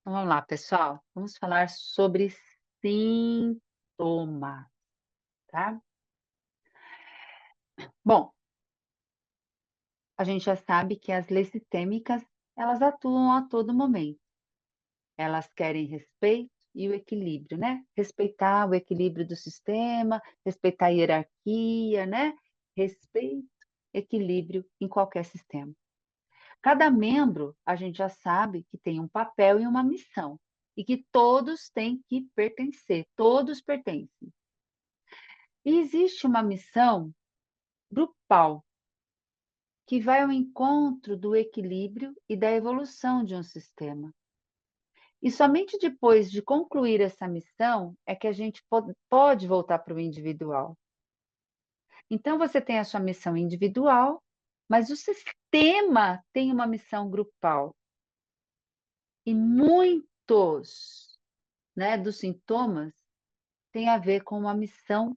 Então, vamos lá, pessoal. Vamos falar sobre sintomas, tá? Bom, a gente já sabe que as leis sistêmicas, elas atuam a todo momento. Elas querem respeito e o equilíbrio, né? Respeitar o equilíbrio do sistema, respeitar a hierarquia, né? Respeito, equilíbrio em qualquer sistema. Cada membro, a gente já sabe que tem um papel e uma missão, e que todos têm que pertencer, todos pertencem. E existe uma missão grupal que vai ao encontro do equilíbrio e da evolução de um sistema. E somente depois de concluir essa missão é que a gente pode voltar para o individual. Então, você tem a sua missão individual, mas o sistema tem uma missão grupal. E muitos, né, dos sintomas têm a ver com uma missão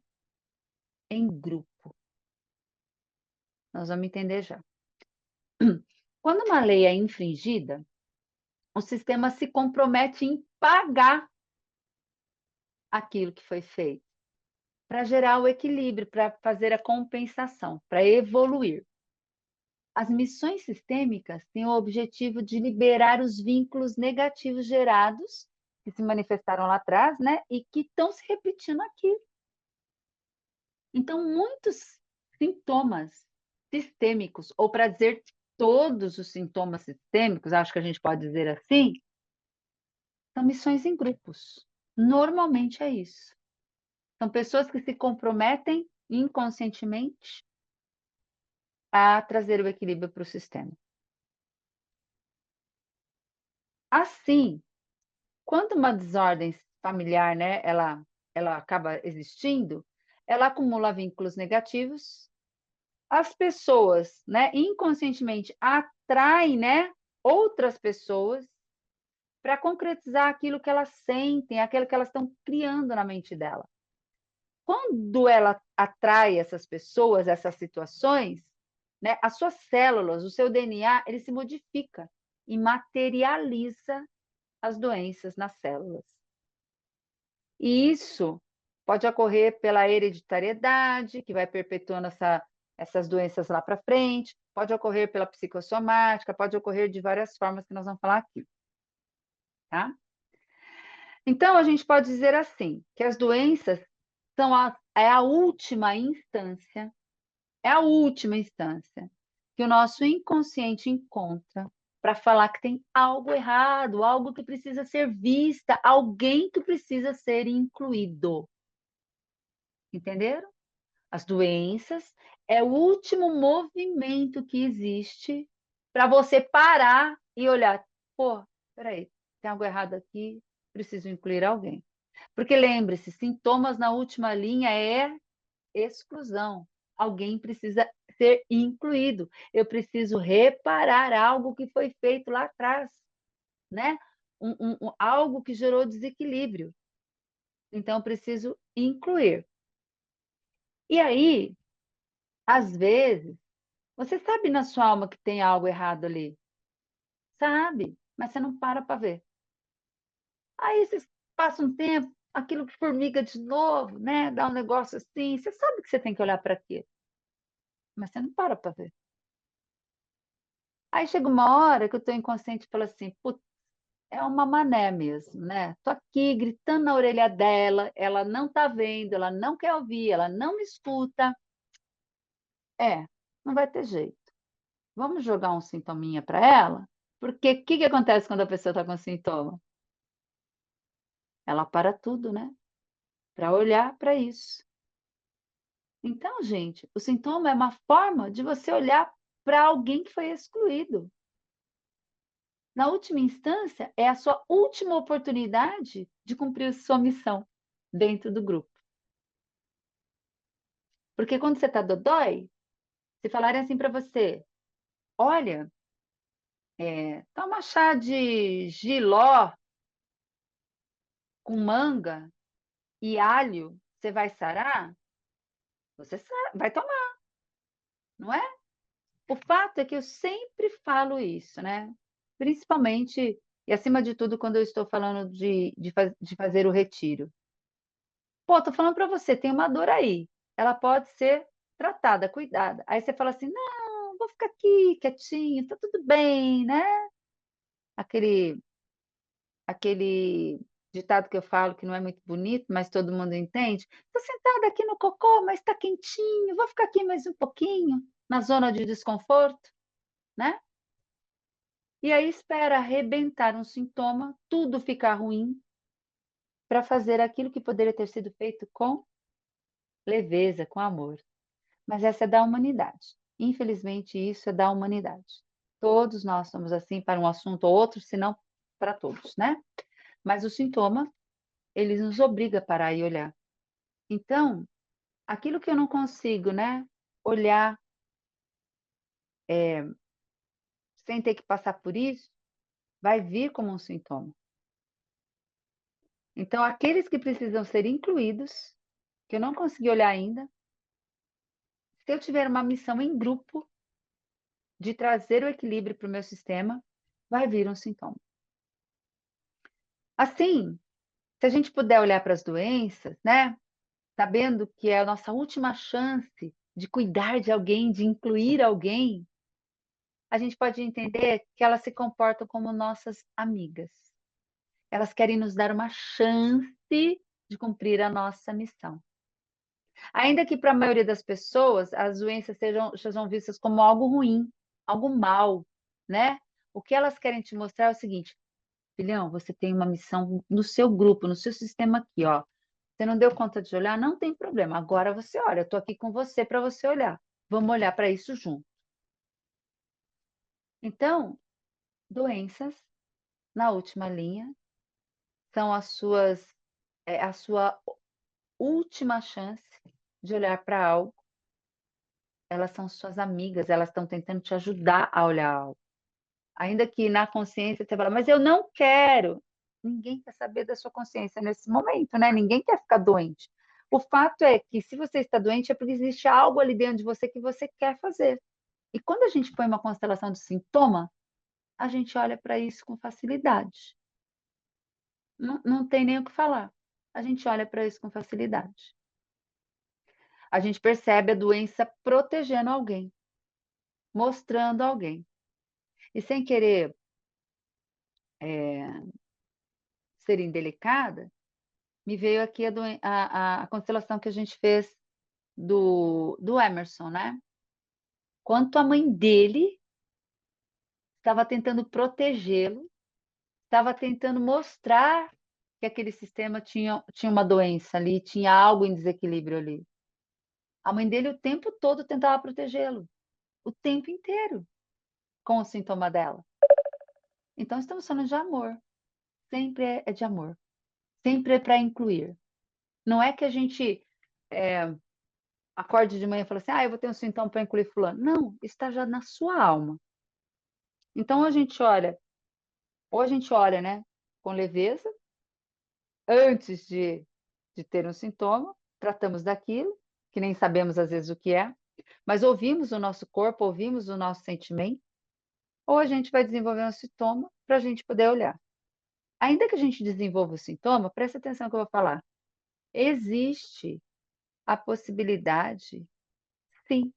em grupo. Nós vamos entender já. Quando uma lei é infringida, o sistema se compromete em pagar aquilo que foi feito, para gerar o equilíbrio, para fazer a compensação, para evoluir. As missões sistêmicas têm o objetivo de liberar os vínculos negativos gerados, que se manifestaram lá atrás, né, e que estão se repetindo aqui. Então, muitos sintomas sistêmicos, ou para dizer todos os sintomas sistêmicos, acho que a gente pode dizer assim, são missões em grupos. Normalmente é isso. São pessoas que se comprometem inconscientemente a trazer o equilíbrio para o sistema. Assim, quando uma desordem familiar, né, ela acaba existindo, ela acumula vínculos negativos, as pessoas, né, inconscientemente atraem, né, outras pessoas para concretizar aquilo que elas sentem, aquilo que elas estão criando na mente dela. Quando ela atrai essas pessoas, essas situações, né, as suas células, o seu DNA, ele se modifica e materializa as doenças nas células. E isso pode ocorrer pela hereditariedade, que vai perpetuando essas doenças lá para frente, pode ocorrer pela psicossomática, pode ocorrer de várias formas que nós vamos falar aqui, tá? Então, a gente pode dizer assim, que as doenças é a última instância, é a última instância que o nosso inconsciente encontra para falar que tem algo errado, algo que precisa ser vista, alguém que precisa ser incluído. Entenderam? As doenças é o último movimento que existe para você parar e olhar, pô, espera tem algo errado aqui, preciso incluir alguém. Porque lembre-se, sintomas na última linha é exclusão. Alguém precisa ser incluído. Eu preciso reparar algo que foi feito lá atrás, né? Algo que gerou desequilíbrio. Então, eu preciso incluir. E aí, às vezes, você sabe na sua alma que tem algo errado ali? Sabe, mas você não para ver. Aí você passa um tempo, aquilo que formiga de novo, né? Dá um negócio assim, você sabe que você tem que olhar para aquilo, mas você não para ver. Aí chega uma hora que o teu inconsciente fala assim, putz, é uma mané mesmo, né? Tô aqui gritando na orelha dela, ela não tá vendo, ela não quer ouvir, ela não me escuta. É, não vai ter jeito. Vamos jogar um sintominha para ela? Porque o que que acontece quando a pessoa está com sintoma? Ela para tudo, né? Para olhar para isso. Então, gente, o sintoma é uma forma de você olhar para alguém que foi excluído. Na última instância, é a sua última oportunidade de cumprir sua missão dentro do grupo. Porque quando você está dodói, se falarem assim para você, olha, toma chá de jiló com manga e alho, você vai sarar? Você vai tomar, não é? O fato é que eu sempre falo isso, né? Principalmente E acima de tudo, quando eu estou falando de fazer o retiro. Pô, tô falando para você, tem uma dor aí, ela pode ser tratada, cuidada. Aí você fala assim: "Não, vou ficar aqui quietinho, tá tudo bem, né". Aquele aquele ditado que eu falo que não é muito bonito, mas todo mundo entende: "Tô sentada aqui no cocô, mas tá quentinho, vou ficar aqui mais um pouquinho, na zona de desconforto", né. E aí espera arrebentar um sintoma, tudo ficar ruim, para fazer aquilo que poderia ter sido feito com leveza, com amor. Mas essa é da humanidade. Infelizmente, isso é da humanidade. Todos nós somos assim para um assunto ou outro, se não para todos, né. Mas o sintoma, ele nos obriga a parar e olhar. Então, aquilo que eu não consigo, né, olhar, eh, sem ter que passar por isso, vai vir como um sintoma. Então, aqueles que precisam ser incluídos, que eu não consegui olhar ainda, se eu tiver uma missão em grupo de trazer o equilíbrio para o meu sistema, vai vir um sintoma. Assim, se a gente puder olhar para as doenças, né, sabendo que é a nossa última chance de cuidar de alguém, de incluir alguém, a gente pode entender que elas se comportam como nossas amigas. Elas querem nos dar uma chance de cumprir a nossa missão. Ainda que para a maioria das pessoas as doenças sejam vistas como algo ruim, algo mal, né. O que elas querem te mostrar é o seguinte: "Filhão, você tem uma missão no seu grupo, no seu sistema aqui, ó. Você não deu conta de olhar? Não tem problema, agora você olha, eu estou aqui com você para você olhar. Vamos olhar para isso junto". Então, doenças, na última linha, são a sua última chance de olhar para algo, elas são suas amigas, elas estão tentando te ajudar a olhar algo. Ainda que na consciência você fala: "Mas eu não quero". Ninguém quer saber da sua consciência nesse momento, né, ninguém quer ficar doente. O fato é que se você está doente é porque existe algo ali dentro de você que você quer fazer. E quando a gente põe uma constelação de sintoma, a gente olha para isso com facilidade. Não tem nem o que falar. A gente olha para isso com facilidade. A gente percebe a doença protegendo alguém, mostrando alguém. E sem querer, eh, ser indelicada, me veio aqui a constelação que a gente fez do Emerson, né. Quanto a mãe dele estava tentando protegê-lo, estava tentando mostrar que aquele sistema tinha uma doença ali, tinha algo em desequilíbrio ali. A mãe dele o tempo todo tentava protegê-lo, o tempo inteiro, com o sintoma dela. Então estamos falando de amor, sempre é de amor, sempre é para incluir. Não é que a gente, acorde de manhã e fale assim: "Ah, eu vou ter um sintoma para incluir fulano". Não, está já na sua alma. Então ou a gente olha, né, com leveza, antes de ter um sintoma, tratamos daquilo, que nem sabemos às vezes o que é, mas ouvimos o nosso corpo, ouvimos o nosso sentimento, ou a gente vai desenvolver um sintoma para a gente poder olhar. Ainda que a gente desenvolva o sintoma, presta atenção no que eu vou falar, existe a possibilidade, sim,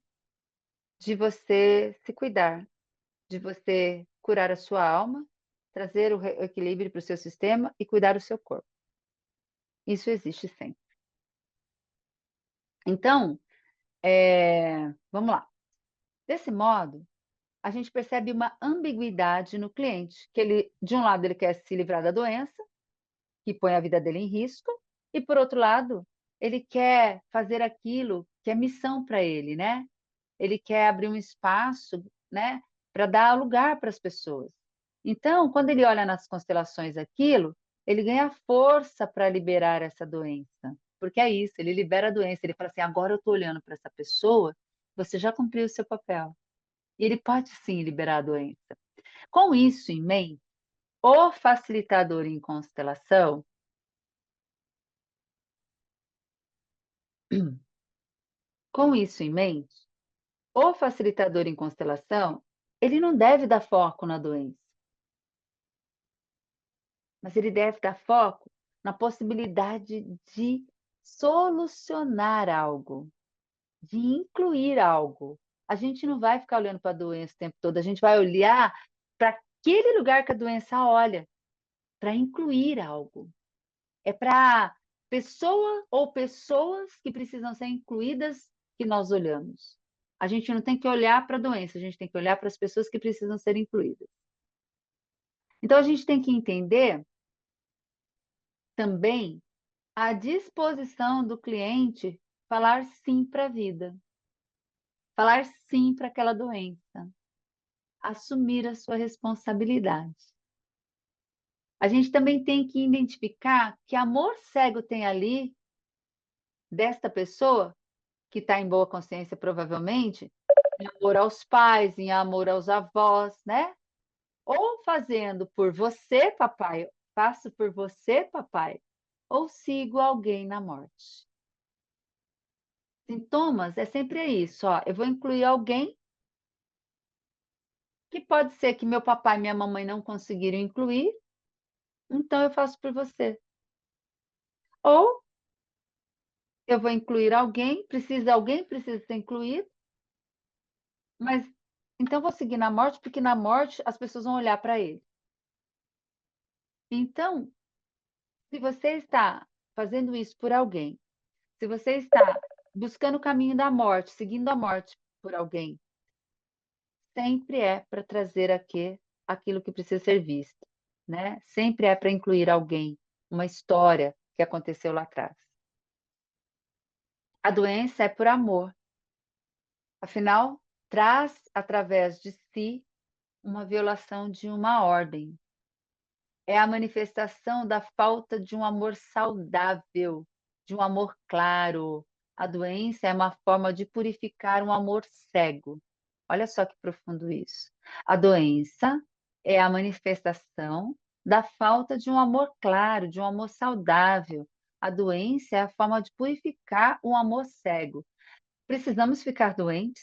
de você se cuidar, de você curar a sua alma, trazer o equilíbrio para o seu sistema e cuidar do seu corpo. Isso existe sempre. Então, vamos lá. Desse modo, a gente percebe uma ambiguidade no cliente, que ele, de um lado, ele quer se livrar da doença, que põe a vida dele em risco, e por outro lado, ele quer fazer aquilo que é missão para ele, né? Ele quer abrir um espaço, né, para dar lugar para as pessoas. Então, quando ele olha nas constelações aquilo, ele ganha força para liberar essa doença, porque é isso, ele libera a doença, ele fala assim: "Agora eu estou olhando para essa pessoa, você já cumpriu o seu papel". E ele pode sim liberar a doença. Com isso em mente, o facilitador em constelação, com isso em mente, o facilitador em constelação, ele não deve dar foco na doença. mas ele deve dar foco na possibilidade de solucionar algo, de incluir algo. A gente não vai ficar olhando para a doença o tempo todo, a gente vai olhar para aquele lugar que a doença olha, para incluir algo. É para pessoa ou pessoas que precisam ser incluídas que nós olhamos. A gente não tem que olhar para a doença, a gente tem que olhar para as pessoas que precisam ser incluídas. Então, a gente tem que entender também a disposição do cliente falar sim para a vida, falar sim para aquela doença, assumir a sua responsabilidade. A gente também tem que identificar que amor cego tem ali desta pessoa, que está em boa consciência provavelmente, em amor aos pais, em amor aos avós, né? Ou fazendo por você, papai, faço por você, papai, ou sigo alguém na morte. Sintomas é sempre isso, ó. Eu vou incluir alguém que pode ser que meu papai e minha mamãe não conseguiram incluir, então eu faço por você. Ou eu vou incluir alguém precisa ser incluído, mas então eu vou seguir na morte, porque na morte as pessoas vão olhar para ele. Então, se você está fazendo isso por alguém, se você está buscando o caminho da morte, seguindo a morte por alguém, sempre é para trazer aqui aquilo que precisa ser visto, né? Sempre é para incluir alguém, uma história que aconteceu lá atrás. A doença é por amor, afinal, traz através de si uma violação de uma ordem. É a manifestação da falta de um amor saudável, de um amor claro. A doença é uma forma de purificar um amor cego. Olha só que profundo isso. A doença é a manifestação da falta de um amor claro, de um amor saudável. A doença é a forma de purificar um amor cego. Precisamos ficar doentes?